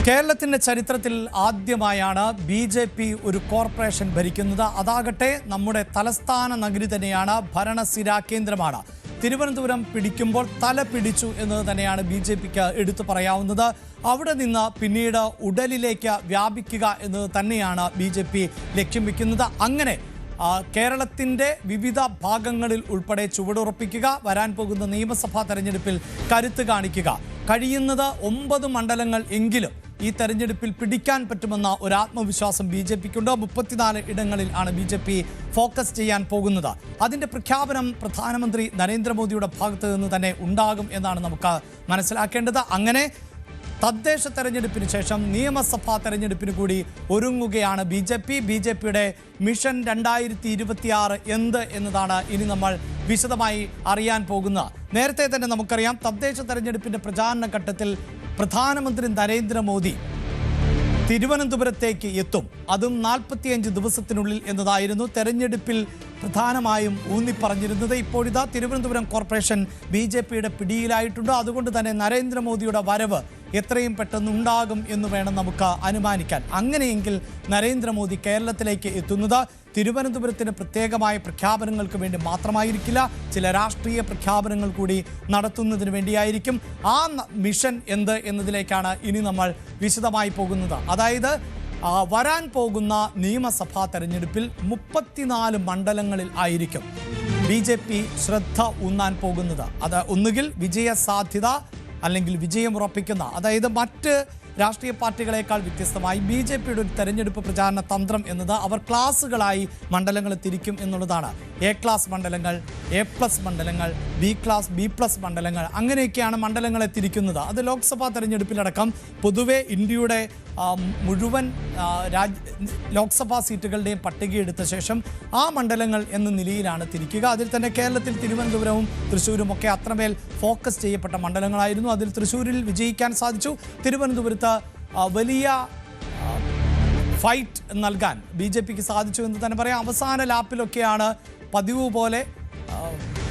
കേരളത്തിന്റെ ചരിത്രത്തിൽ ആദ്യമായാണ് ബി.ജെ.പി. ഒരു കോർപ്പറേഷൻ ഭരിക്കുന്നത്. അതാകട്ടെ നമ്മുടെ തലസ്ഥാന നഗരി തന്നെയാണ്, ഭരണസിരാ കേന്ദ്രമാണ്. തിരുവനന്തപുരം പിടിക്കുമ്പോൾ തല പിടിച്ചു എന്നത് തന്നെയാണ് ബി.ജെ.പിക്ക് എടുത്തു പറയാവുന്നത്. അവിടെ നിന്ന് പിന്നീട് ഉടലിലേക്ക് വ്യാപിക്കുക എന്നത് തന്നെയാണ് ബി.ജെ.പി. ലക്ഷ്യം വയ്ക്കുന്നത്. അങ്ങനെ കേരളത്തിൻ്റെ വിവിധ ഭാഗങ്ങളിൽ ഉൾപ്പെടെ ചുവടുറപ്പിക്കുക, വരാൻ പോകുന്ന നിയമസഭാ തെരഞ്ഞെടുപ്പിൽ കരുത്ത് കാണിക്കുക, കഴിയുന്നത് 9 മണ്ഡലങ്ങൾ എങ്കിലും ഈ തെരഞ്ഞെടുപ്പിൽ പിടിക്കാൻ പറ്റുമെന്ന ഒരു ആത്മവിശ്വാസം ബി.ജെ.പിക്കുണ്ട്. 34 ഇടങ്ങളിൽ ആണ് ബി.ജെ.പി. ഫോക്കസ് ചെയ്യാൻ പോകുന്നത്. അതിൻ്റെ പ്രഖ്യാപനം പ്രധാനമന്ത്രി നരേന്ദ്രമോദിയുടെ ഭാഗത്ത് നിന്ന് തന്നെ ഉണ്ടാകും എന്നാണ് നമുക്ക് മനസ്സിലാക്കേണ്ടത്. അങ്ങനെ തദ്ദേശ തെരഞ്ഞെടുപ്പിന് ശേഷം നിയമസഭാ തെരഞ്ഞെടുപ്പിന് കൂടി ഒരുങ്ങുകയാണ് ബി.ജെ.പി. ബി.ജെ.പിയുടെ മിഷൻ 2026 എന്ത് എന്നതാണ് ഇനി നമ്മൾ വിശദമായി അറിയാൻ പോകുന്നത്. നേരത്തെ തന്നെ നമുക്കറിയാം, തദ്ദേശ തെരഞ്ഞെടുപ്പിൻ്റെ പ്രചാരണ ഘട്ടത്തിൽ പ്രധാനമന്ത്രി നരേന്ദ്രമോദി തിരുവനന്തപുരത്തേക്ക് എത്തും, അതും 45 ദിവസത്തിനുള്ളിൽ എന്നതായിരുന്നു തെരഞ്ഞെടുപ്പിൽ പ്രധാനമായും ഊന്നിപ്പറഞ്ഞിരുന്നത്. ഇപ്പോഴിതാ തിരുവനന്തപുരം കോർപ്പറേഷൻ ബി.ജെ.പിയുടെ പിടിയിലായിട്ടുണ്ട്. അതുകൊണ്ട് തന്നെ നരേന്ദ്രമോദിയുടെ വരവ് എത്രയും പെട്ടെന്ന് ഉണ്ടാകും എന്ന് വേണം നമുക്ക് അനുമാനിക്കാൻ. അങ്ങനെയെങ്കിൽ നരേന്ദ്രമോദി കേരളത്തിലേക്ക് എത്തുന്നത് തിരുവനന്തപുരത്തിന് പ്രത്യേകമായ പ്രഖ്യാപനങ്ങൾക്ക് വേണ്ടി മാത്രമായിരിക്കില്ല, ചില രാഷ്ട്രീയ പ്രഖ്യാപനങ്ങൾ കൂടി നടത്തുന്നതിന് വേണ്ടിയായിരിക്കും. ആ മിഷൻ എന്ത് എന്നതിലേക്കാണ് ഇനി നമ്മൾ വിശദമായി പോകുന്നത്. അതായത് വരാൻ പോകുന്ന നിയമസഭാ തെരഞ്ഞെടുപ്പിൽ 34 മണ്ഡലങ്ങളിൽ ആയിരിക്കും ബി.ജെ.പി. ശ്രദ്ധ ഊന്നാൻ പോകുന്നത്. അത് ഒന്നുകിൽ വിജയ സാധ്യത അല്ലെങ്കിൽ വിജയമുറപ്പിക്കുന്ന, അതായത് മറ്റ് രാഷ്ട്രീയ പാർട്ടികളെക്കാൾ വ്യത്യസ്തമായി ബി.ജെ.പിയുടെ ഒരു തെരഞ്ഞെടുപ്പ് പ്രചാരണ തന്ത്രം എന്നത് അവർ ക്ലാസുകളായി മണ്ഡലങ്ങളെ തിരിക്കും എന്നുള്ളതാണ്. എ ക്ലാസ് മണ്ഡലങ്ങൾ, എ+ മണ്ഡലങ്ങൾ, ബി ക്ലാസ്, ബി+ മണ്ഡലങ്ങൾ, അങ്ങനെയൊക്കെയാണ് മണ്ഡലങ്ങളെ തിരിക്കുന്നത്. അത് ലോക്സഭാ തെരഞ്ഞെടുപ്പിലടക്കം പൊതുവെ ഇന്ത്യയുടെ മുഴുവൻ ലോക്സഭാ സീറ്റുകളുടെയും പട്ടികയെടുത്ത ശേഷം ആ മണ്ഡലങ്ങൾ എന്ന നിലയിലാണ് തിരിക്കുക. അതിൽ തന്നെ കേരളത്തിൽ തിരുവനന്തപുരവും തൃശ്ശൂരും ഒക്കെ അത്രമേൽ ഫോക്കസ് ചെയ്യപ്പെട്ട മണ്ഡലങ്ങളായിരുന്നു. അതിൽ തൃശ്ശൂരിൽ വിജയിക്കാൻ സാധിച്ചു. തിരുവനന്തപുരത്ത് വലിയ ഫൈറ്റ് നൽകാൻ ബി.ജെ.പിക്ക് സാധിച്ചു എന്ന് തന്നെ പറയാം. അവസാന ലാപ്പിലൊക്കെയാണ് പതിവ് പോലെ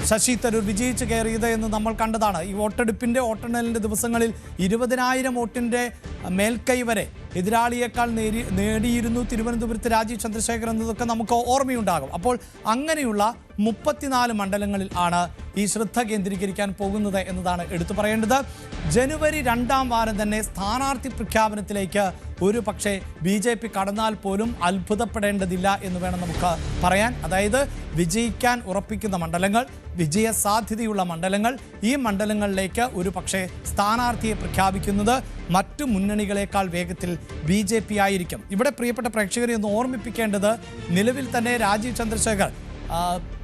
ശശി തരൂർ വിജയിച്ച് കയറിയത് എന്ന് നമ്മൾ കണ്ടതാണ്. ഈ വോട്ടെണ്ണലിൻ്റെ ദിവസങ്ങളിൽ 20,000 വോട്ടിൻ്റെ മേൽക്കൈ വരെ എതിരാളിയേക്കാൾ നേടിയിരുന്നു തിരുവനന്തപുരത്ത് രാജീവ് ചന്ദ്രശേഖർ എന്നതൊക്കെ നമുക്ക് ഓർമ്മയുണ്ടാകും. അപ്പോൾ അങ്ങനെയുള്ള 34 മണ്ഡലങ്ങളിൽ ആണ് ഈ ശ്രദ്ധ കേന്ദ്രീകരിക്കാൻ പോകുന്നത് എന്നതാണ് എടുത്തു പറയേണ്ടത്. ജനുവരി 2-ാം വാരം തന്നെ സ്ഥാനാർത്ഥി പ്രഖ്യാപനത്തിലേക്ക് ഒരു പക്ഷേ ബി.ജെ.പി. കടന്നാൽ പോലും അത്ഭുതപ്പെടേണ്ടതില്ല എന്ന് വേണം നമുക്ക് പറയാൻ. അതായത് വിജയിക്കാൻ ഉറപ്പിക്കുന്ന മണ്ഡലങ്ങൾ, വിജയ സാധ്യതയുള്ള മണ്ഡലങ്ങൾ, ഈ മണ്ഡലങ്ങളിലേക്ക് ഒരു പക്ഷേ സ്ഥാനാർത്ഥിയെ പ്രഖ്യാപിക്കുന്നത് മറ്റു മുന്നണികളെക്കാൾ വേഗത്തിൽ ബി.ജെ.പി. ആയിരിക്കും. ഇവിടെ പ്രിയപ്പെട്ട പ്രേക്ഷകരെ ഒന്ന് ഓർമ്മിപ്പിക്കേണ്ടത്, നിലവിൽ തന്നെ രാജീവ് ചന്ദ്രശേഖർ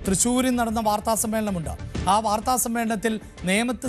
തൃശ്ശൂരിൽ നടന്ന വാർത്താ സമ്മേളനമുണ്ട്. ആ വാർത്താ സമ്മേളനത്തിൽ നേമത്ത്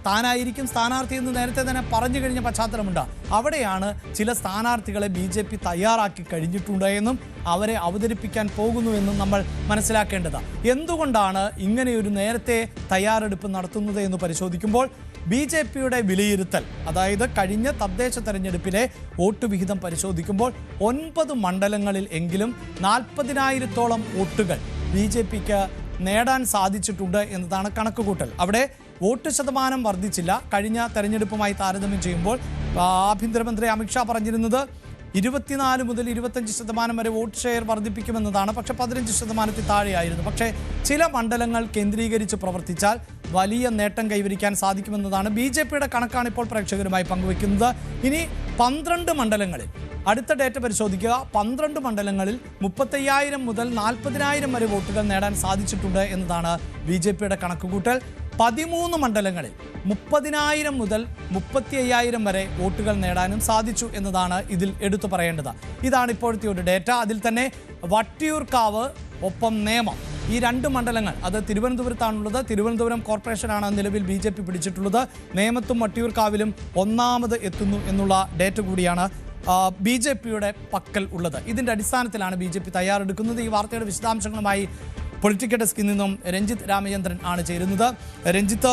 താനായിരിക്കും സ്ഥാനാർത്ഥി എന്ന് നേരത്തെ തന്നെ പറഞ്ഞു കഴിഞ്ഞ പശ്ചാത്തലമുണ്ട്. അവിടെയാണ് ചില സ്ഥാനാർത്ഥികളെ ബി.ജെ.പി. തയ്യാറാക്കി കഴിഞ്ഞിട്ടുണ്ട് എന്നും അവരെ അവതരിപ്പിക്കാൻ പോകുന്നുവെന്നും നമ്മൾ മനസ്സിലാക്കേണ്ടത്. എന്തുകൊണ്ടാണ് ഇങ്ങനെയൊരു നേരത്തെ തയ്യാറെടുപ്പ് നടത്തുന്നത് എന്ന് പരിശോധിക്കുമ്പോൾ ബി.ജെ.പിയുടെ വിലയിരുത്തൽ, അതായത് കഴിഞ്ഞ തദ്ദേശ തെരഞ്ഞെടുപ്പിലെ വോട്ട് വിഹിതം പരിശോധിക്കുമ്പോൾ 9 മണ്ഡലങ്ങളിൽ എങ്കിലും 40,000-ഓളം വോട്ടുകൾ ബി.ജെ.പിക്ക് നേടാൻ സാധിച്ചിട്ടുണ്ട് എന്നതാണ് കണക്കുകൂട്ടൽ. അവിടെ വോട്ട് ശതമാനം വർദ്ധിച്ചില്ല. കഴിഞ്ഞ തെരഞ്ഞെടുപ്പുമായി താരതമ്യം ചെയ്യുമ്പോൾ ആഭ്യന്തരമന്ത്രി അമിത്ഷാ പറഞ്ഞിരുന്നത് 24 മുതൽ 25% വരെ വോട്ട് ഷെയർ വർദ്ധിപ്പിക്കുമെന്നതാണ്. പക്ഷേ 15% താഴെയായിരുന്നു. പക്ഷേ ചില മണ്ഡലങ്ങൾ കേന്ദ്രീകരിച്ച് പ്രവർത്തിച്ചാൽ വലിയ നേട്ടം കൈവരിക്കാൻ സാധിക്കുമെന്നതാണ് ബി.ജെ.പിയുടെ കണക്കാണ് ഇപ്പോൾ പ്രേക്ഷകരുമായി പങ്കുവയ്ക്കുന്നത്. ഇനി 12 മണ്ഡലങ്ങളിൽ അടുത്ത ഡേറ്റ പരിശോധിക്കുക. 12 മണ്ഡലങ്ങളിൽ 35,000 മുതൽ 40,000 വരെ വോട്ടുകൾ നേടാൻ സാധിച്ചിട്ടുണ്ട് എന്നതാണ് ബി.ജെ.പിയുടെ കണക്കുകൂട്ടൽ. 13 മണ്ഡലങ്ങളിൽ 30,000 മുതൽ 35,000 വരെ വോട്ടുകൾ നേടാനും സാധിച്ചു എന്നതാണ് ഇതിൽ എടുത്തു പറയേണ്ടത്. ഇതാണ് ഇപ്പോഴത്തെ ഒരു ഡേറ്റ. അതിൽ തന്നെ വട്ടിയൂർക്കാവ് ഒപ്പം നേമം, ഈ 2 മണ്ഡലങ്ങൾ, അത് തിരുവനന്തപുരത്താണുള്ളത്. തിരുവനന്തപുരം കോർപ്പറേഷനാണ് നിലവിൽ ബി.ജെ.പി. പിടിച്ചിട്ടുള്ളത്. നേമത്തും വട്ടിയൂർക്കാവിലും ഒന്നാമത് എത്തുന്നു എന്നുള്ള ഡേറ്റ കൂടിയാണ് ബി.ജെ.പിയുടെ പക്കൽ ഉള്ളത്. ഇതിൻ്റെ അടിസ്ഥാനത്തിലാണ് ബി.ജെ.പി. തയ്യാറെടുക്കുന്നത്. ഈ വാർത്തയുടെ വിശദാംശങ്ങളുമായി പൊളിറ്റിക്കൽ ഡെസ്കിൽ നിന്നും രഞ്ജിത്ത് രാമചന്ദ്രൻ ആണ് ചേരുന്നത്. രഞ്ജിത്ത്,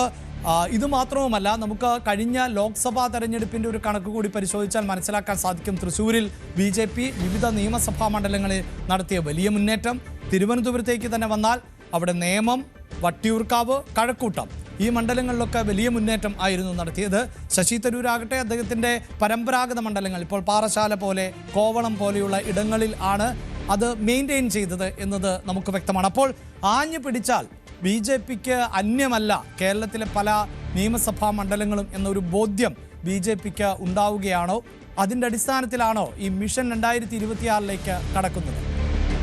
ഇതുമാത്രവുമല്ല, നമുക്ക് കഴിഞ്ഞ ലോക്സഭാ തെരഞ്ഞെടുപ്പിൻ്റെ ഒരു കണക്ക് കൂടി പരിശോധിച്ചാൽ മനസ്സിലാക്കാൻ സാധിക്കും. തൃശ്ശൂരിൽ ബി.ജെ.പി. വിവിധ നിയമസഭാ മണ്ഡലങ്ങളിൽ നടത്തിയ വലിയ മുന്നേറ്റം. തിരുവനന്തപുരത്തേക്ക് തന്നെ വന്നാൽ അവിടെ നേമം, വട്ടിയൂർക്കാവ്, കഴക്കൂട്ടം ഈ മണ്ഡലങ്ങളിലൊക്കെ വലിയ മുന്നേറ്റം ആയിരുന്നു നടത്തിയത്. ശശി തരൂരാകട്ടെ അദ്ദേഹത്തിൻ്റെ പരമ്പരാഗത മണ്ഡലങ്ങൾ, ഇപ്പോൾ പാറശാല പോലെ കോവളം പോലെയുള്ള ഇടങ്ങളിൽ ആണ് അത് മെയിൻറ്റെയിൻ ചെയ്തത് എന്നത് നമുക്ക് വ്യക്തമാണ്. അപ്പോൾ ആഞ്ഞു പിടിച്ചാൽ BJPക്ക് അന്യമല്ല കേരളത്തിലെ പല നിയമസഭാ മണ്ഡലങ്ങളും എന്നൊരു ബോധ്യം BJPക്ക് ഉണ്ടാവുകയാണോ? അതിൻ്റെ അടിസ്ഥാനത്തിലാണോ ഈ മിഷൻ 2026 കടക്കുന്നത്?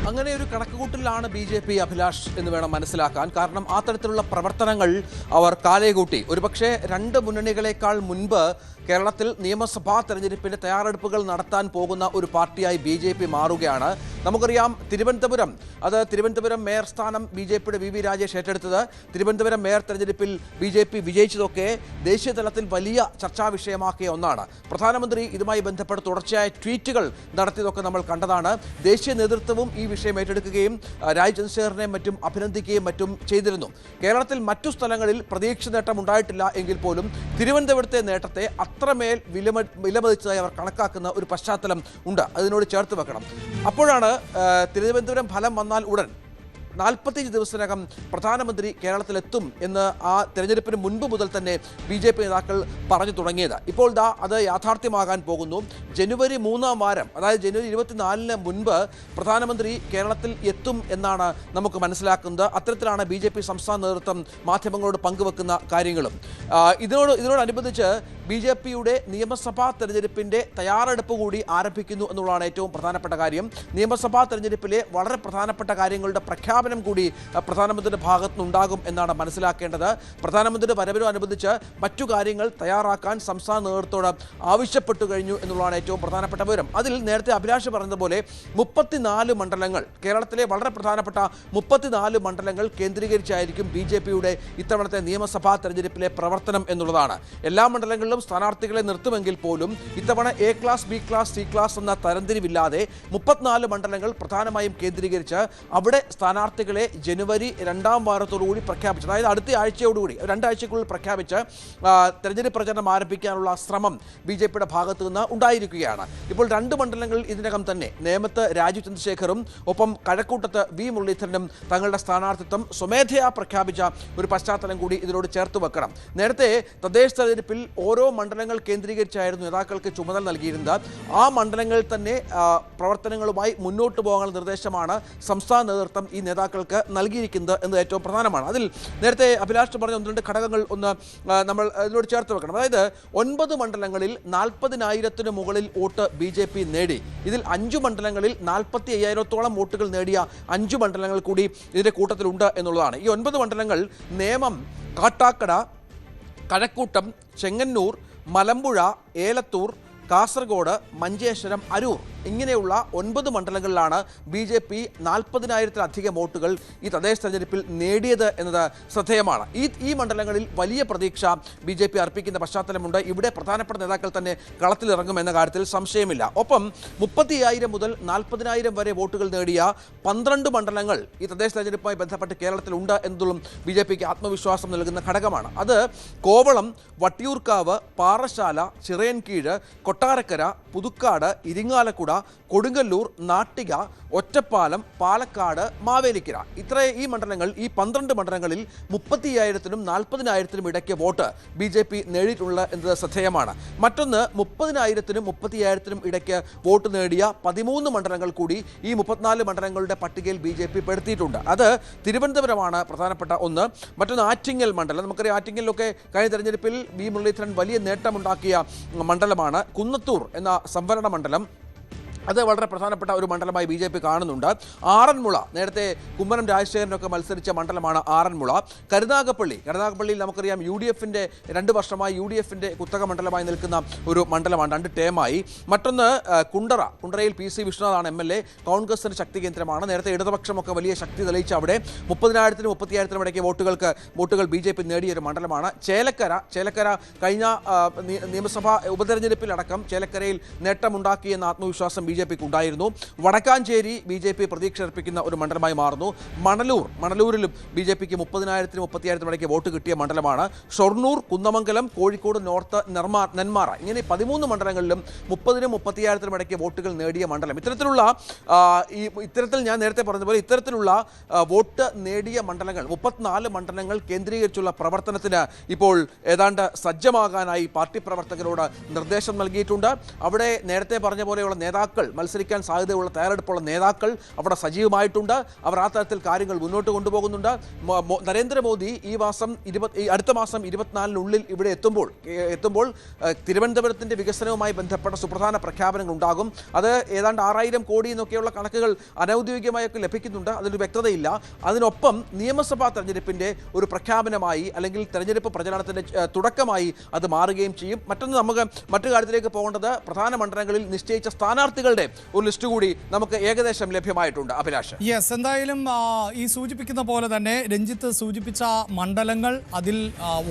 അങ്ങനെ ഒരു കണക്കുകൂട്ടലിലാണ് BJP, അഭിലാഷ്, എന്ന് വേണം മനസ്സിലാക്കാൻ. കാരണം ആ തരത്തിലുള്ള പ്രവർത്തനങ്ങൾ അവർ കാലേകൂട്ടി. ഒരുപക്ഷെ രണ്ട് മുന്നണികളെക്കാൾ മുൻപ് കേരളത്തിൽ നിയമസഭാ തെരഞ്ഞെടുപ്പിന്റെ തയ്യാറെടുപ്പുകൾ നടത്താൻ പോകുന്ന ഒരു പാർട്ടിയായി BJP മാറുകയാണ്. നമുക്കറിയാം തിരുവനന്തപുരം മേയർ സ്ഥാനം BJPയുടെ VV രാജേഷ് ഏറ്റെടുത്തത്, തിരുവനന്തപുരം മേയർ തെരഞ്ഞെടുപ്പിൽ BJP വിജയിച്ചതൊക്കെ ദേശീയ തലത്തിൽ വലിയ ചർച്ചാ വിഷയമാക്കിയ ഒന്നാണ്. പ്രധാനമന്ത്രി ഇതുമായി ബന്ധപ്പെട്ട് തുടർച്ചയായ ട്വീറ്റുകൾ നടത്തിയതൊക്കെ നമ്മൾ കണ്ടതാണ്. ദേശീയ നേതൃത്വവും ഈ വിഷയം ഏറ്റെടുക്കുകയും രാജ് ചന്ദ്രശേഖരനെയും മറ്റും അഭിനന്ദിക്കുകയും മറ്റും ചെയ്തിരുന്നു. കേരളത്തിൽ മറ്റു സ്ഥലങ്ങളിൽ പ്രതീക്ഷിച്ച നേട്ടം ഉണ്ടായിട്ടില്ല എങ്കിൽ പോലും തിരുവനന്തപുരത്തെ നേട്ടത്തെ അത്രമേൽ വിലമതിച്ചതായി അവർ കണക്കാക്കുന്ന ഒരു പശ്ചാത്തലം ഉണ്ട്. അതിനോട് ചേർത്ത് വെക്കണം. അപ്പോഴാണ് തിരുവനന്തപുരം ഫലം വന്നാൽ ഉടൻ 45 ദിവസത്തിനകം പ്രധാനമന്ത്രി കേരളത്തിലെത്തും എന്ന് ആ തെരഞ്ഞെടുപ്പിന് മുൻപ് മുതൽ തന്നെ BJP നേതാക്കൾ പറഞ്ഞു തുടങ്ങിയത്. ഇപ്പോൾ അത് യാഥാർത്ഥ്യമാകാൻ പോകുന്നു. ജനുവരി 3-ാം വാരം, അതായത് ജനുവരി 24-ന് മുൻപ് പ്രധാനമന്ത്രി കേരളത്തിൽ എത്തും എന്നാണ് നമുക്ക് മനസ്സിലാക്കുന്നത്. അത്തരത്തിലാണ് BJP സംസ്ഥാന നേതൃത്വം മാധ്യമങ്ങളോട് പങ്കുവെക്കുന്ന കാര്യങ്ങളും. ഇതിനോടനുബന്ധിച്ച് BJPയുടെ നിയമസഭാ തെരഞ്ഞെടുപ്പിന്റെ തയ്യാറെടുപ്പ് കൂടി ആരംഭിക്കുന്നു എന്നുള്ളതാണ് ഏറ്റവും പ്രധാനപ്പെട്ട കാര്യം. നിയമസഭാ തെരഞ്ഞെടുപ്പിലെ വളരെ പ്രധാനപ്പെട്ട കാര്യങ്ങളുടെ പ്രഖ്യാപനം കൂടി പ്രധാനമന്ത്രിയുടെ ഭാഗത്തുനിന്നുണ്ടാകും എന്നാണ് മനസ്സിലാക്കേണ്ടത്. പ്രധാനമന്ത്രിയുടെ വരവിനോടനുബന്ധിച്ച് മറ്റു കാര്യങ്ങൾ തയ്യാറാക്കാൻ സംസ്ഥാന നേതൃത്വത്തോട് ആവശ്യപ്പെട്ടു കഴിഞ്ഞു എന്നുള്ളതാണ് ഏറ്റവും പ്രധാനപ്പെട്ട വിവരം. അതിൽ നേരത്തെ അഭിലാഷ് പറഞ്ഞതുപോലെ 34 മണ്ഡലങ്ങൾ, കേരളത്തിലെ വളരെ പ്രധാനപ്പെട്ട 34 മണ്ഡലങ്ങൾ കേന്ദ്രീകരിച്ചായിരിക്കും BJPയുടെ ഇത്തവണത്തെ നിയമസഭാ തെരഞ്ഞെടുപ്പിലെ പ്രവർത്തനം എന്നുള്ളതാണ്. എല്ലാ മണ്ഡലങ്ങളിലും സ്ഥാനാർത്ഥികളെ നിർത്തുമെങ്കിൽ പോലും ഇത്തവണ A class, B class, C class എന്ന തരംതിരിവില്ലാതെ 34 മണ്ഡലങ്ങൾ പ്രധാനമായും കേന്ദ്രീകരിച്ച് അവിടെ സ്ഥാനാർത്ഥികളെ ജനുവരി 2-ാം വാരത്തോടുകൂടി പ്രഖ്യാപിച്ചു, അതായത് അടുത്ത ആഴ്ചയോടുകൂടി 2 ആഴ്ചക്കുള്ളിൽ പ്രഖ്യാപിച്ച് തെരഞ്ഞെടുപ്പ് പ്രചരണം ആരംഭിക്കാനുള്ള ശ്രമം BJPയുടെ ഭാഗത്തു നിന്ന് ഉണ്ടായിരിക്കുകയാണ്. ഇപ്പോൾ 2 മണ്ഡലങ്ങളിൽ ഇതിനകം തന്നെ നേമത്ത് രാജീവ് ചന്ദ്രശേഖറും ഒപ്പം കഴക്കൂട്ടത്ത് V മുരളീധരനും തങ്ങളുടെ സ്ഥാനാർത്ഥിത്വം സ്വമേധയാ പ്രഖ്യാപിച്ച ഒരു പശ്ചാത്തലം കൂടി ഇതിനോട് ചേർത്ത് വെക്കണം. നേരത്തെ തദ്ദേശ തെരഞ്ഞെടുപ്പിൽ ഓരോ മണ്ഡലങ്ങൾ കേന്ദ്രീകരിച്ചായിരുന്നു നേതാക്കൾക്ക് ചുമതല നൽകിയിരുന്നത്. ആ മണ്ഡലങ്ങളിൽ തന്നെ പ്രവർത്തനങ്ങളുമായി മുന്നോട്ട് പോകാനുള്ള നിർദ്ദേശമാണ് സംസ്ഥാന നേതൃത്വം ഈ നേതാക്കൾക്ക് നൽകിയിരിക്കുന്നത് എന്ന് ഏറ്റവും പ്രധാനമാണ്. അതിൽ നേരത്തെ അഭിലാഷ് പറഞ്ഞ 1-2 ഘടകങ്ങൾ നമ്മൾ ഇതിനോട് ചേർത്ത് വെക്കണം. അതായത് 9 മണ്ഡലങ്ങളിൽ 40,000-ന് മുകളിൽ വോട്ട് BJP നേടി. ഇതിൽ 5 മണ്ഡലങ്ങളിൽ 45,000-ഓളം വോട്ടുകൾ നേടിയ 5 മണ്ഡലങ്ങൾ കൂടി ഇതിൻ്റെ കൂട്ടത്തിലുണ്ട് എന്നുള്ളതാണ്. ഈ 9 മണ്ഡലങ്ങൾ നേമം, കാട്ടാക്കട, കഴക്കൂട്ടം, ചെങ്ങന്നൂർ, മലമ്പുഴ, ഏലത്തൂർ, കാസർഗോഡ്, മഞ്ചേശ്വരം, അരൂർ ഇങ്ങനെയുള്ള 9 മണ്ഡലങ്ങളിലാണ് BJP 40,000-ലധികം വോട്ടുകൾ ഈ തദ്ദേശ തെരഞ്ഞെടുപ്പിൽ നേടിയത് എന്നത് ശ്രദ്ധേയമാണ്. ഈ മണ്ഡലങ്ങളിൽ വലിയ പ്രതീക്ഷ BJP അർപ്പിക്കുന്ന പശ്ചാത്തലമുണ്ട്. ഇവിടെ പ്രധാനപ്പെട്ട നേതാക്കൾ തന്നെ കളത്തിലിറങ്ങും എന്ന കാര്യത്തിൽ സംശയമില്ല. ഒപ്പം 35,000 മുതൽ 40,000 വരെ വോട്ടുകൾ നേടിയ 12 മണ്ഡലങ്ങൾ ഈ തദ്ദേശ തെരഞ്ഞെടുപ്പുമായി ബന്ധപ്പെട്ട് കേരളത്തിലുണ്ട് എന്നതും BJPക്ക് ആത്മവിശ്വാസം നൽകുന്ന ഘടകമാണ്. അത് കോവളം, വട്ടിയൂർക്കാവ്, പാറശാല, ചിറയൻകീഴ്, കൊട്ടാരക്കര, പുതുക്കാട്, ഇരിങ്ങാലക്കുട, കൊടുങ്ങല്ലൂർ, നാട്ടിക, ഒറ്റപ്പാലം, പാലക്കാട്, മാവേലിക്കര ഈ മണ്ഡലങ്ങൾ, ഈ 12 മണ്ഡലങ്ങളിൽ 35,000-നും 40,000-നും ഇടയ്ക്ക് വോട്ട് BJP നേടിയിട്ടുള്ളത് എന്നത് ശ്രദ്ധേയമാണ്. മറ്റൊന്ന് 30,000-നും 35,000-നും ഇടയ്ക്ക് വോട്ട് നേടിയ 13 മണ്ഡലങ്ങൾ കൂടി ഈ 34 മണ്ഡലങ്ങളുടെ പട്ടികയിൽ BJP പെടുത്തിയിട്ടുണ്ട്. അത് തിരുവനന്തപുരമാണ് പ്രധാനപ്പെട്ട ഒന്ന്. മറ്റൊന്ന് ആറ്റിങ്ങൽ മണ്ഡലം. നമുക്കറിയാം ആറ്റിങ്ങലിലൊക്കെ കഴിഞ്ഞ തെരഞ്ഞെടുപ്പിൽ V മുരളീധരൻ വലിയ നേട്ടമുണ്ടാക്കിയ മണ്ഡലമാണ്. കുന്നത്തൂർ എന്ന സംവരണ മണ്ഡലം, അത് വളരെ പ്രധാനപ്പെട്ട ഒരു മണ്ഡലമായി BJP കാണുന്നുണ്ട്. ആറന്മുള, നേരത്തെ കുമ്മനം രാജശേഖരനൊക്കെ മത്സരിച്ച മണ്ഡലമാണ് ആറന്മുള. കരുനാഗപ്പള്ളിയിൽ നമുക്കറിയാം UDFന്റെ 2 വർഷമായി UDFന്റെ കുത്തക മണ്ഡലമായി നിൽക്കുന്ന ഒരു മണ്ഡലമാണ്, 2 ടേമായി. മറ്റൊന്ന് കുണ്ടറയിൽ PC വിശ്വനാഥാണ് MLA, കോൺഗ്രസിന്റെ ശക്തി കേന്ദ്രമാണ്. നേരത്തെ ഇടതുപക്ഷമൊക്കെ വലിയ ശക്തി തെളിയിച്ച അവിടെ 30,000-നും 30,000-നും ഇടയ്ക്ക് വോട്ടുകൾ BJP നേടിയ ഒരു മണ്ഡലമാണ്. ചേലക്കര കഴിഞ്ഞ നിയമസഭാ ഉപതെരഞ്ഞെടുപ്പിലടക്കം ചേലക്കരയിൽ നേട്ടമുണ്ടാക്കിയെന്ന ആത്മവിശ്വാസം BJPക്ക് ഉണ്ടായിരുന്നു. വടക്കാഞ്ചേരി BJP പ്രതീക്ഷ അർപ്പിക്കുന്ന ഒരു മണ്ഡലമായി മാറുന്നു. മണലൂരിലും BJPക്ക് 30,000-നും 30,000-നും ഇടയ്ക്ക് വോട്ട് കിട്ടിയ മണ്ഡലമാണ്. ഷൊർണൂർ, കുന്നമംഗലം, കോഴിക്കോട് നോർത്ത്, നെന്മാറ ഇങ്ങനെ 13 മണ്ഡലങ്ങളിലും 30,000-നും 30,000-നും ഇടയ്ക്ക് വോട്ടുകൾ നേടിയ മണ്ഡലം. ഇത്തരത്തിൽ ഞാൻ നേരത്തെ പറഞ്ഞതുപോലെ ഇത്തരത്തിലുള്ള വോട്ട് നേടിയ മണ്ഡലങ്ങൾ 34 മണ്ഡലങ്ങൾ കേന്ദ്രീകരിച്ചുള്ള പ്രവർത്തനത്തിന് ഇപ്പോൾ ഏതാണ്ട് സജ്ജമാകാനായി പാർട്ടി പ്രവർത്തകരോട് നിർദ്ദേശം നൽകിയിട്ടുണ്ട്. അവിടെ നേരത്തെ പറഞ്ഞ പോലെയുള്ള നേതാക്കൾ, മത്സരിക്കാൻ സാധ്യതയുള്ള തയ്യാറെടുപ്പുള്ള നേതാക്കൾ അവിടെ സജീവമായിട്ടുണ്ട്. അവർ ആ തരത്തിൽ കാര്യങ്ങൾ മുന്നോട്ട് കൊണ്ടുപോകുന്നുണ്ട്. നരേന്ദ്രമോദി അടുത്ത മാസം 24-നുള്ളിൽ ഇവിടെ എത്തുമ്പോൾ തിരുവനന്തപുരത്തിന്റെ വികസനവുമായി ബന്ധപ്പെട്ട സുപ്രധാന പ്രഖ്യാപനങ്ങൾ ഉണ്ടാകും. അത് ഏതാണ്ട് 6,000 കോടി എന്നൊക്കെയുള്ള കണക്കുകൾ അനൗദ്യോഗികമായൊക്കെ ലഭിക്കുന്നുണ്ട്. അതിലൊരു വ്യക്തതയില്ല. അതിനൊപ്പം നിയമസഭാ തെരഞ്ഞെടുപ്പിന്റെ ഒരു പ്രഖ്യാപനമായി അല്ലെങ്കിൽ തെരഞ്ഞെടുപ്പ് പ്രചരണത്തിന്റെ തുടക്കമായി അത് മാറുകയും ചെയ്യും. നമുക്ക് മറ്റു കാര്യത്തിലേക്ക് പോകേണ്ടത് പ്രധാന മണ്ഡലങ്ങളിൽ നിശ്ചയിച്ച സ്ഥാനാർത്ഥികളുടെ ഒരു ലിസ്റ്റ് കൂടി നമുക്ക് ഏകദേശം ലഭ്യമായിട്ടുണ്ട്. അഭിലാഷ്, യെസ്, എന്തായാലും ഈ സൂചിപ്പിക്കുന്ന പോലെ തന്നെ രഞ്ജിത്ത് സൂചിപ്പിച്ച മണ്ഡലങ്ങൾ, അതിൽ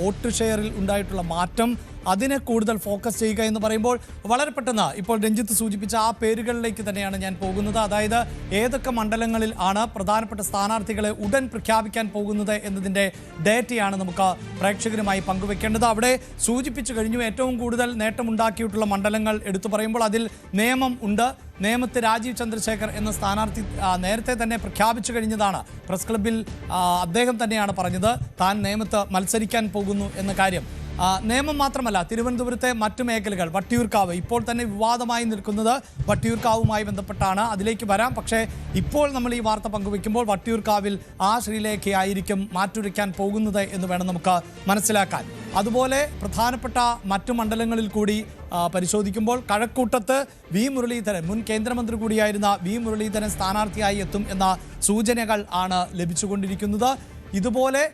വോട്ട് ഷെയറിൽ ഉണ്ടായിട്ടുള്ള മാറ്റം, അതിനെ കൂടുതൽ ഫോക്കസ് ചെയ്യുക എന്ന് പറയുമ്പോൾ വളരെ പെട്ടെന്ന് ഇപ്പോൾ രഞ്ജിത്ത് സൂചിപ്പിച്ച ആ പേരുകളിലേക്ക് തന്നെയാണ് ഞാൻ പോകുന്നത്. അതായത് ഏതൊക്കെ മണ്ഡലങ്ങളിൽ ആണ് പ്രധാനപ്പെട്ട സ്ഥാനാർത്ഥികളെ ഉടൻ പ്രഖ്യാപിക്കാൻ പോകുന്നത് എന്നതിൻ്റെ ഡേറ്റയാണ് നമുക്ക് പ്രേക്ഷകരുമായി പങ്കുവെക്കേണ്ടത്. അവിടെ സൂചിപ്പിച്ചു കഴിഞ്ഞു. ഏറ്റവും കൂടുതൽ നേട്ടമുണ്ടാക്കിയിട്ടുള്ള മണ്ഡലങ്ങൾ എടുത്തു പറയുമ്പോൾ അതിൽ നേമം ഉണ്ട്. നേമത്ത് രാജീവ് ചന്ദ്രശേഖർ എന്ന സ്ഥാനാർത്ഥി നേരത്തെ തന്നെ പ്രഖ്യാപിച്ചു കഴിഞ്ഞതാണ്. പ്രസ് ക്ലബിൽ അദ്ദേഹം തന്നെയാണ് പറഞ്ഞത് താൻ നേമത്ത് മത്സരിക്കാൻ പോകുന്നു എന്ന കാര്യം. നേമം മാത്രമല്ല, തിരുവനന്തപുരത്തെ മറ്റു മേഖലകൾ, വട്ടിയൂർക്കാവ് ഇപ്പോൾ തന്നെ വിവാദമായി നിൽക്കുന്നത് വട്ടിയൂർക്കാവുമായി ബന്ധപ്പെട്ടാണ്. അതിലേക്ക് വരാം. പക്ഷേ ഇപ്പോൾ നമ്മൾ ഈ വാർത്ത പങ്കുവെക്കുമ്പോൾ വട്ടിയൂർക്കാവിൽ ശ്രീലേഖയായിരിക്കും മാറ്റുരയ്ക്കാൻ പോകുന്നത് എന്ന് വേണം നമുക്ക് മനസ്സിലാക്കാൻ. അതുപോലെ പ്രധാനപ്പെട്ട മറ്റു മണ്ഡലങ്ങളിൽ കൂടി പരിശോധിക്കുമ്പോൾ കഴക്കൂട്ടത്ത് വി മുരളീധരൻ, മുൻ കേന്ദ്രമന്ത്രി കൂടിയായിരുന്ന വി മുരളീധരൻ സ്ഥാനാർത്ഥിയായി എത്തും എന്ന സൂചനകൾ ആണ് ലഭിച്ചുകൊണ്ടിരിക്കുന്നത്. ഇതുപോലെ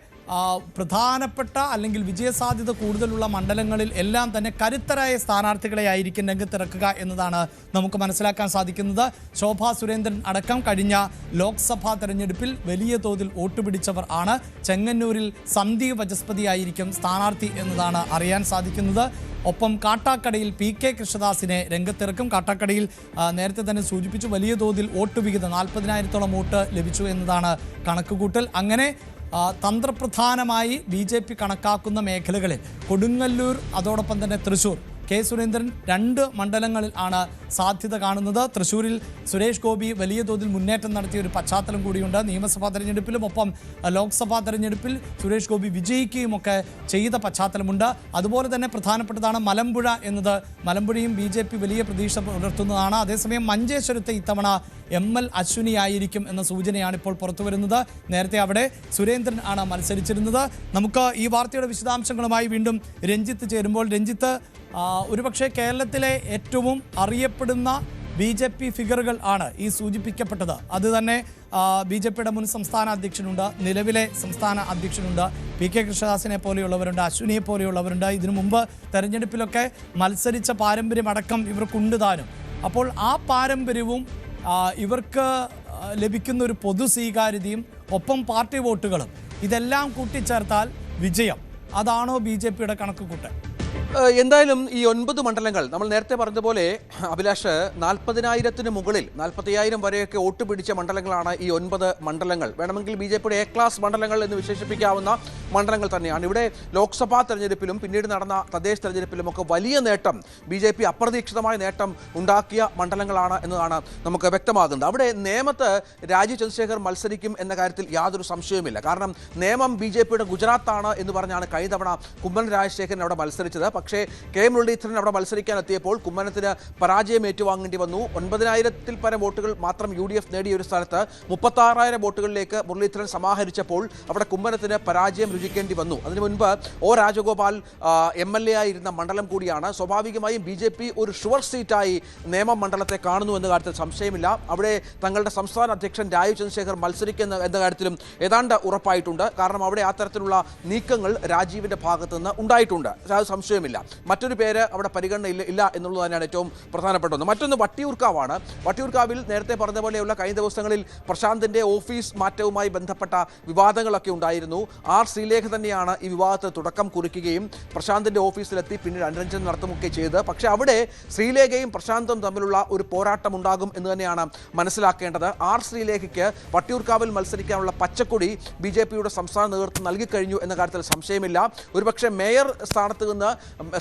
പ്രധാനപ്പെട്ട അല്ലെങ്കിൽ വിജയസാധ്യത കൂടുതലുള്ള മണ്ഡലങ്ങളിൽ എല്ലാം തന്നെ കരുത്തരായ സ്ഥാനാർത്ഥികളെ ആയിരിക്കും രംഗത്തിറക്കുക എന്നതാണ് നമുക്ക് മനസ്സിലാക്കാൻ സാധിക്കുന്നത്. ശോഭാ സുരേന്ദ്രൻ അടക്കം കഴിഞ്ഞ ലോക്സഭാ തെരഞ്ഞെടുപ്പിൽ വലിയ തോതിൽ വോട്ട് പിടിച്ചവർ ആണ്. ചെങ്ങന്നൂരിൽ സന്ദീപ് വചസ്പതി ആയിരിക്കും സ്ഥാനാർത്ഥി എന്നതാണ് അറിയാൻ സാധിക്കുന്നത്. ഒപ്പം കാട്ടാക്കടയിൽ PK കൃഷ്ണദാസിനെ രംഗത്തിറക്കും. കാട്ടാക്കടയിൽ നേരത്തെ തന്നെ സൂചിപ്പിച്ചു വലിയ തോതിൽ വോട്ട് വിഹിതം 40,000-ഓളം വോട്ട് ലഭിച്ചു എന്നതാണ് കണക്കുകൂട്ടൽ. അങ്ങനെ തന്ത്രപ്രധാനമായി BJP കണക്കാക്കുന്ന മേഖലകളിൽ കൊടുങ്ങല്ലൂർ, അതോടൊപ്പം തന്നെ തൃശ്ശൂർ, കെ സുരേന്ദ്രൻ 2 മണ്ഡലങ്ങളിൽ ആണ് സാധ്യത കാണുന്നത്. തൃശ്ശൂരിൽ സുരേഷ് ഗോപി വലിയ തോതിൽ മുന്നേറ്റം നടത്തിയ ഒരു പശ്ചാത്തലം കൂടിയുണ്ട്. നിയമസഭാ തെരഞ്ഞെടുപ്പിലും ഒപ്പം ലോക്സഭാ തെരഞ്ഞെടുപ്പിൽ സുരേഷ് ഗോപി വിജയിക്കുകയും ഒക്കെ ചെയ്ത പശ്ചാത്തലമുണ്ട്. അതുപോലെ തന്നെ പ്രധാനപ്പെട്ടതാണ് മലമ്പുഴ എന്നത്. മലമ്പുഴയും BJP വലിയ പ്രതീക്ഷ പുലർത്തുന്നതാണ്. അതേസമയം മഞ്ചേശ്വരത്തെ ഇത്തവണ ML അശ്വിനി ആയിരിക്കും എന്ന സൂചനയാണ് ഇപ്പോൾ പുറത്തു വരുന്നത്. നേരത്തെ അവിടെ സുരേന്ദ്രൻ ആണ് മത്സരിച്ചിരുന്നത്. നമുക്ക് ഈ വാർത്തയുടെ വിശദാംശങ്ങളുമായി വീണ്ടും രഞ്ജിത്ത് ചേരുമ്പോൾ, രഞ്ജിത്ത്, ഒരുപക്ഷെ കേരളത്തിലെ ഏറ്റവും അറിയപ്പെടുന്ന BJP ഫിഗറുകൾ ആണ് ഈ സൂചിപ്പിക്കപ്പെട്ടത്. അത് തന്നെ BJPയുടെ മുൻ സംസ്ഥാന അധ്യക്ഷനുണ്ട്, നിലവിലെ സംസ്ഥാന അധ്യക്ഷനുണ്ട്, PK കൃഷ്ണദാസിനെ പോലെയുള്ളവരുണ്ട്, അശ്വിനിയെ പോലെയുള്ളവരുണ്ട്. ഇതിനു മുമ്പ് തെരഞ്ഞെടുപ്പിലൊക്കെ മത്സരിച്ച പാരമ്പര്യമടക്കം ഇവർക്കുണ്ട് താനും. അപ്പോൾ ആ പാരമ്പര്യവും ഇവർക്ക് ലഭിക്കുന്ന ഒരു പൊതു സ്വീകാര്യതയും ഒപ്പം പാർട്ടി വോട്ടുകളും ഇതെല്ലാം കൂട്ടിച്ചേർത്താൽ വിജയം, അതാണോ BJPയുടെ കണക്കുകൂട്ടൽ? എന്തായാലും ഈ 9 മണ്ഡലങ്ങൾ നമ്മൾ നേരത്തെ പറഞ്ഞതുപോലെ അഭിലാഷ് 40,000-ന് മുകളിൽ 40,000 വരെയൊക്കെ വോട്ട് പിടിച്ച മണ്ഡലങ്ങളാണ് ഈ 9 മണ്ഡലങ്ങൾ. വേണമെങ്കിൽ BJPയുടെ A ക്ലാസ് മണ്ഡലങ്ങൾ എന്ന് വിശേഷിപ്പിക്കാവുന്ന മണ്ഡലങ്ങൾ തന്നെയാണ്. ഇവിടെ ലോക്സഭാ തെരഞ്ഞെടുപ്പിലും പിന്നീട് നടന്ന തദ്ദേശ തെരഞ്ഞെടുപ്പിലുമൊക്കെ വലിയ നേട്ടം BJP അപ്രതീക്ഷിതമായ നേട്ടം ഉണ്ടാക്കിയ മണ്ഡലങ്ങളാണ് എന്നതാണ് നമുക്ക് വ്യക്തമാകുന്നത്. അവിടെ നേമത്ത് രാജീവ് ചന്ദ്രശേഖർ മത്സരിക്കും എന്ന കാര്യത്തിൽ യാതൊരു സംശയവുമില്ല. കാരണം നേമം BJPയുടെ ഗുജറാത്താണ് എന്ന് പറഞ്ഞാണ് കഴിഞ്ഞ തവണ കുമ്മനം രാജശേഖരൻ അവിടെ മത്സരിച്ചത്. പക്ഷേ K മുരളീധരൻ അവിടെ മത്സരിക്കാൻ എത്തിയപ്പോൾ കുമ്മനത്തിന് പരാജയം ഏറ്റുവാങ്ങേണ്ടി വന്നു. 9,000-ൽ പരം വോട്ടുകൾ മാത്രം UDF നേടിയ ഒരു സ്ഥലത്ത് 36,000 വോട്ടുകളിലേക്ക് മുരളീധരൻ സമാഹരിച്ചപ്പോൾ അവിടെ കുമ്മനത്തിന് പരാജയം രുചിക്കേണ്ടി വന്നു. അതിനു മുൻപ് O രാജഗോപാൽ MLA ആയിരുന്ന മണ്ഡലം കൂടിയാണ്. സ്വാഭാവികമായും BJP ഒരു ഷുവർ സീറ്റായി നേമം മണ്ഡലത്തെ കാണുന്നു എന്ന കാര്യത്തിൽ സംശയമില്ല. അവിടെ തങ്ങളുടെ സംസ്ഥാന അധ്യക്ഷൻ രാജീവ് ചന്ദ്രശേഖർ മത്സരിക്കുന്ന എന്ന കാര്യത്തിലും ഏതാണ്ട് ഉറപ്പായിട്ടുണ്ട്. കാരണം അവിടെ ആ തരത്തിലുള്ള നീക്കങ്ങൾ രാജീവിൻ്റെ ഭാഗത്തുനിന്ന് ഉണ്ടായിട്ടുണ്ട്, അത് സംശയമില്ല. പരിഗണനയില്ല. മറ്റൊരു പേര് അവിടെ പരിഗണനയില്ല എന്നുള്ളത് തന്നെയാണ് ഏറ്റവും പ്രധാനപ്പെട്ട ഒന്ന്. മറ്റൊന്ന് വട്ടിയൂർക്കാവാണ്. വട്ടിയൂർക്കാവിൽ നേരത്തെ പറഞ്ഞ പോലെയുള്ള കഴിഞ്ഞ ദിവസങ്ങളിൽ പ്രശാന്തിൻ്റെ ഓഫീസ് മാറ്റവുമായി ബന്ധപ്പെട്ട വിവാദങ്ങളൊക്കെ ഉണ്ടായിരുന്നു. ആർ ശ്രീലേഖ തന്നെയാണ് ഈ വിവാദത്തിന് തുടക്കം കുറിക്കുകയും പ്രശാന്തിൻ്റെ ഓഫീസിലെത്തി പിന്നീട് അനുരഞ്ജനം നടത്തുകയൊക്കെ ചെയ്ത്. പക്ഷേ അവിടെ ശ്രീലേഖയും പ്രശാന്തും തമ്മിലുള്ള ഒരു പോരാട്ടം ഉണ്ടാകും എന്ന് തന്നെയാണ് മനസ്സിലാക്കേണ്ടത്. ആർ ശ്രീലേഖയ്ക്ക് വട്ടിയൂർക്കാവിൽ മത്സരിക്കാനുള്ള പച്ചക്കൊടി BJPയുടെ സംസ്ഥാന നേതൃത്വം നൽകിക്കഴിഞ്ഞു എന്ന കാര്യത്തിൽ സംശയമില്ല. ഒരുപക്ഷെ മേയർ സ്ഥാനത്ത് നിന്ന്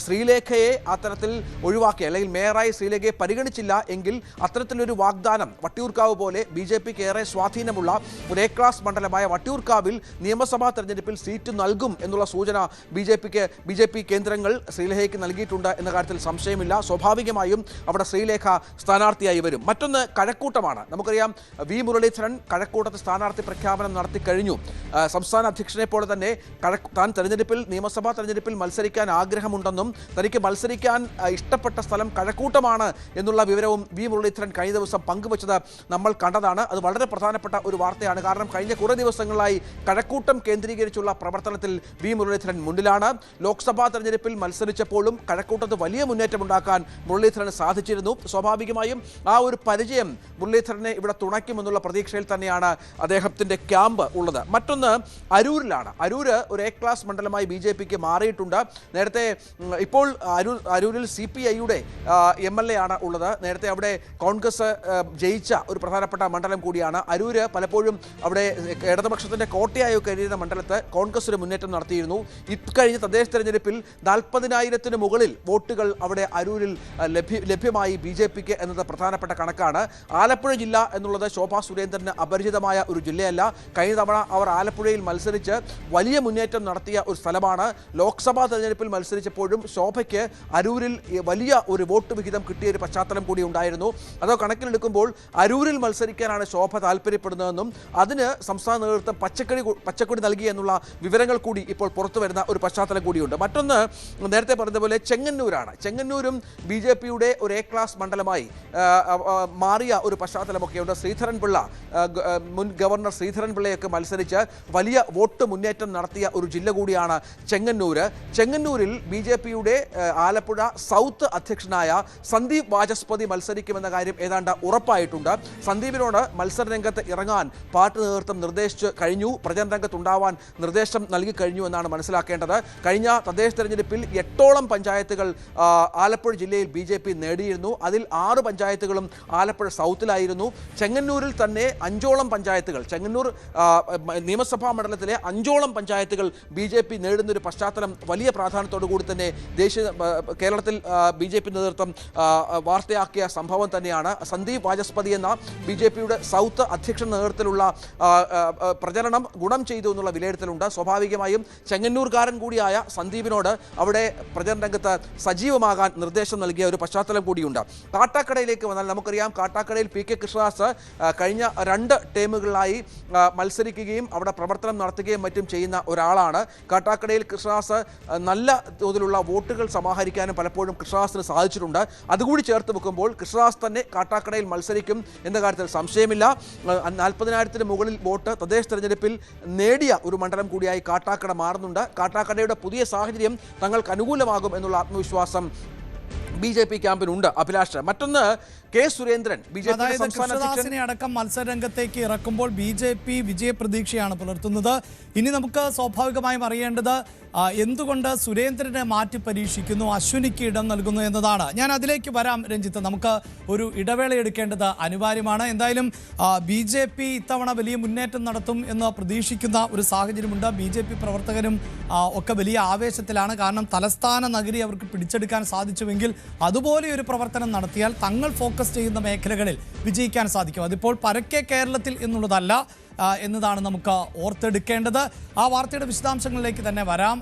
ശ്രീലേഖയെ അത്തരത്തിൽ ഒഴിവാക്കി, അല്ലെങ്കിൽ മേയറായി ശ്രീലേഖയെ പരിഗണിച്ചില്ല എങ്കിൽ അത്തരത്തിലൊരു വാഗ്ദാനം വട്ടിയൂർക്കാവ് പോലെ BJPക്ക് ഏറെ സ്വാധീനമുള്ള ഒരു എ ക്ലാസ് മണ്ഡലമായ വട്ടിയൂർക്കാവിൽ നിയമസഭാ തെരഞ്ഞെടുപ്പിൽ സീറ്റ് നൽകും എന്നുള്ള സൂചന BJP കേന്ദ്രങ്ങൾ ശ്രീലേഖയ്ക്ക് നൽകിയിട്ടുണ്ട് എന്ന കാര്യത്തിൽ സംശയമില്ല. സ്വാഭാവികമായും അവിടെ ശ്രീലേഖ സ്ഥാനാർത്ഥിയായി വരും. മറ്റൊന്ന് കഴക്കൂട്ടമാണ്. നമുക്കറിയാം വി മുരളീധരൻ കഴക്കൂട്ടത്ത് സ്ഥാനാർത്ഥി പ്രഖ്യാപനം നടത്തി കഴിഞ്ഞു. സംസ്ഥാന അധ്യക്ഷനെ പോലെ തന്നെ താൻ നിയമസഭാ തെരഞ്ഞെടുപ്പിൽ മത്സരിക്കാൻ ആഗ്രഹമുണ്ടെന്നും തനിക്ക് മത്സരിക്കാൻ ഇഷ്ടപ്പെട്ട സ്ഥലം കഴക്കൂട്ടമാണ് എന്നുള്ള വിവരവും വി മുരളീധരൻ കഴിഞ്ഞ ദിവസം പങ്കുവച്ചത് നമ്മൾ കണ്ടതാണ്. അത് വളരെ പ്രധാനപ്പെട്ട ഒരു വാർത്തയാണ്. കാരണം കഴിഞ്ഞ കുറേ ദിവസങ്ങളായി കഴക്കൂട്ടം കേന്ദ്രീകരിച്ചുള്ള പ്രവർത്തനത്തിൽ വി മുരളീധരൻ മുന്നിലാണ്. ലോക്സഭാ തെരഞ്ഞെടുപ്പിൽ മത്സരിച്ചപ്പോഴും കഴക്കൂട്ടത്ത് വലിയ മുന്നേറ്റമുണ്ടാക്കാൻ മുരളീധരന് സാധിച്ചിരുന്നു. സ്വാഭാവികമായും ആ ഒരു പരിചയം മുരളീധരനെ ഇവിടെ തുണയ്ക്കുമെന്നുള്ള പ്രതീക്ഷയിൽ തന്നെയാണ് അദ്ദേഹത്തിൻ്റെ ക്യാമ്പ് ഉള്ളത്. മറ്റൊന്ന് അരൂരിലാണ്. അരൂര് ഒരു എ ക്ലാസ് മണ്ഡലമായി BJPക്ക് മാറിയിട്ടുണ്ട്. നേരത്തെ ഇപ്പോൾ അരൂരിൽ CPIയുടെ MLA ആണ് ഉള്ളത്. നേരത്തെ അവിടെ കോൺഗ്രസ് ജയിച്ച ഒരു പ്രധാനപ്പെട്ട മണ്ഡലം കൂടിയാണ് അരൂര്. പലപ്പോഴും അവിടെ ഇടതുപക്ഷത്തിൻ്റെ കോട്ടയായി കഴിയുന്ന മണ്ഡലത്ത് കോൺഗ്രസ് ഒരു മുന്നേറ്റം നടത്തിയിരുന്നു. ഇക്കഴിഞ്ഞ തദ്ദേശ തെരഞ്ഞെടുപ്പിൽ 40,000-ന് മുകളിൽ വോട്ടുകൾ അവിടെ അരൂരിൽ ലഭ്യമായി BJPക്ക് എന്നത് പ്രധാനപ്പെട്ട കണക്കാണ്. ആലപ്പുഴ ജില്ല എന്നുള്ളത് ശോഭാ സുരേന്ദ്രന് അപരിചിതമായ ഒരു ജില്ലയല്ല. കഴിഞ്ഞ തവണ അവർ ആലപ്പുഴയിൽ മത്സരിച്ച് വലിയ മുന്നേറ്റം നടത്തിയ ഒരു സ്ഥലമാണ്. ലോക്സഭാ തെരഞ്ഞെടുപ്പിൽ മത്സരിച്ചപ്പോഴും ശോഭയ്ക്ക് അരൂരിൽ വലിയ ഒരു വോട്ട് വിഹിതം കിട്ടിയ ഒരു പശ്ചാത്തലം കൂടി ഉണ്ടായിരുന്നു. അതോ കണക്കിലെടുക്കുമ്പോൾ അരൂരിൽ മത്സരിക്കാനാണ് ശോഭ താല്പര്യപ്പെടുന്നതെന്നും അതിന് സംസ്ഥാന നേതൃത്വം പച്ചക്കൊടി നൽകി എന്നുള്ള വിവരങ്ങൾ കൂടി ഇപ്പോൾ പുറത്തു വരുന്ന ഒരു പശ്ചാത്തലം കൂടിയുണ്ട്. മറ്റൊന്ന് നേരത്തെ പറഞ്ഞതുപോലെ ചെങ്ങന്നൂരാണ്. ചെങ്ങന്നൂരും BJPയുടെ ഒരു എ ക്ലാസ് മണ്ഡലമായി മാറിയ ഒരു പശ്ചാത്തലമൊക്കെയുണ്ട്. ശ്രീധരൻപിള്ള, മുൻ ഗവർണർ ശ്രീധരൻപിള്ളയൊക്കെ മത്സരിച്ച് വലിയ വോട്ട് മുന്നേറ്റം നടത്തിയ ഒരു ജില്ല കൂടിയാണ് ചെങ്ങന്നൂര്. ചെങ്ങന്നൂരിൽ BJPയുടെ ആലപ്പുഴ സൗത്ത് അധ്യക്ഷനായ സന്ദീപ് വാചസ്പതി മത്സരിക്കുമെന്ന കാര്യം ഏതാണ്ട് ഉറപ്പായിട്ടുണ്ട്. സന്ദീപിനോട് മത്സര രംഗത്ത് ഇറങ്ങാൻ പാർട്ടി നേതൃത്വം നിർദ്ദേശിച്ചു കഴിഞ്ഞു. പ്രചരണ രംഗത്തുണ്ടാവാൻ നിർദ്ദേശം നൽകി കഴിഞ്ഞു എന്നാണ് മനസ്സിലാക്കേണ്ടത്. കഴിഞ്ഞ തദ്ദേശ തെരഞ്ഞെടുപ്പിൽ 8ഓളം പഞ്ചായത്തുകൾ ആലപ്പുഴ ജില്ലയിൽ BJP നേടിയിരുന്നു. അതിൽ 6 പഞ്ചായത്തുകളും ആലപ്പുഴ സൗത്തിലായിരുന്നു. ചെങ്ങന്നൂരിൽ തന്നെ 5ഓളം പഞ്ചായത്തുകൾ, ചെങ്ങന്നൂർ നിയമസഭാ മണ്ഡലത്തിലെ 5ഓളം പഞ്ചായത്തുകൾ BJP നേടുന്നൊരു പശ്ചാത്തലം വലിയ പ്രാധാന്യത്തോടു കൂടി തന്നെ കേരളത്തിൽ BJP നേതൃത്വം വാർത്തയാക്കിയ സംഭവം തന്നെയാണ്. സന്ദീപ് വാചസ്പതി എന്ന BJPയുടെ സൗത്ത് അധ്യക്ഷ നേതൃത്വത്തിലുള്ള പ്രചരണം ഗുണം ചെയ്തു എന്നുള്ള വിലയിരുത്തലുണ്ട്. സ്വാഭാവികമായും ചെങ്ങന്നൂർക്കാരൻ കൂടിയായ സന്ദീപിനോട് അവിടെ പ്രചരണ രംഗത്ത് സജീവമാകാൻ നിർദ്ദേശം നൽകിയ ഒരു പശ്ചാത്തലം കൂടിയുണ്ട്. കാട്ടാക്കടയിലേക്ക് വന്നാൽ നമുക്കറിയാം കാട്ടാക്കടയിൽ PK കൃഷ്ണദാസ് കഴിഞ്ഞ 2 ടേമുകളിലായി മത്സരിക്കുകയും അവിടെ പ്രവർത്തനം നടത്തുകയും മറ്റും ചെയ്യുന്ന ഒരാളാണ്. കാട്ടാക്കടയിൽ കൃഷ്ണദാസ് നല്ല തോതിലുള്ള വോട്ടുകൾ സമാഹരിക്കാനും പലപ്പോഴും കൃഷ്ണദാസിന് സാധിച്ചിട്ടുണ്ട്. അതുകൂടി ചേർത്ത് വെക്കുമ്പോൾ കൃഷ്ണദാസ് തന്നെ കാട്ടാക്കടയിൽ മത്സരിക്കും എന്ന കാര്യത്തിൽ സംശയമില്ല. 40,000-ന് മുകളിൽ വോട്ട് തദ്ദേശ തെരഞ്ഞെടുപ്പിൽ നേടിയ ഒരു മണ്ഡലം കൂടിയായി കാട്ടാക്കട മാറുന്നുണ്ട്. കാട്ടാക്കടയുടെ പുതിയ സാഹചര്യം തങ്ങൾക്ക് അനുകൂലമാകും എന്നുള്ള ആത്മവിശ്വാസം BJP ക്യാമ്പിനുണ്ട്. അഭിലാഷ്, മറ്റൊന്ന് കെ സുരേന്ദ്രൻ BJP സംസ്ഥാന അധ്യക്ഷനെ അടക്കം മത്സരരംഗത്തേക്ക് ഇറക്കുമ്പോൾ BJP വിജയപ്രതീക്ഷയാണ് പുലർത്തുന്നത്. ഇനി നമുക്ക് സ്വാഭാവികമായും അറിയേണ്ടത് എന്തുകൊണ്ട് സുരേന്ദ്രനെ മാറ്റി പരീക്ഷിക്കുന്നു, അശ്വിനിക്ക് ഇടം നൽകുന്നു എന്നതാണ്. ഞാൻ അതിലേക്ക് വരാം രഞ്ജിത്ത്. നമുക്ക് ഒരു ഇടവേള എടുക്കേണ്ടത് അനിവാര്യമാണ്. എന്തായാലും BJP ഇത്തവണ വലിയ മുന്നേറ്റം നടത്തും എന്ന് പ്രതീക്ഷിക്കുന്ന ഒരു സാഹചര്യമുണ്ട്. BJP പ്രവർത്തകരും ഒക്കെ വലിയ ആവേശത്തിലാണ്. കാരണം തലസ്ഥാന നഗരി അവർക്ക് പിടിച്ചെടുക്കാൻ സാധിച്ചുവെങ്കിൽ അതുപോലെ ഒരു പ്രവർത്തനം നടത്തിയാൽ തങ്ങൾ ഫോക്കസ് ചെയ്യുന്ന മേഖലകളിൽ വിജയിക്കാൻ സാധിക്കും. അതിപ്പോൾ പരക്കെ കേരളത്തിൽ എന്നുള്ളതല്ല എന്നതാണ് നമുക്ക് ഓർത്തെടുക്കേണ്ടത്. ആ വാർത്തയുടെ വിശദാംശങ്ങളിലേക്ക് തന്നെ വരാം.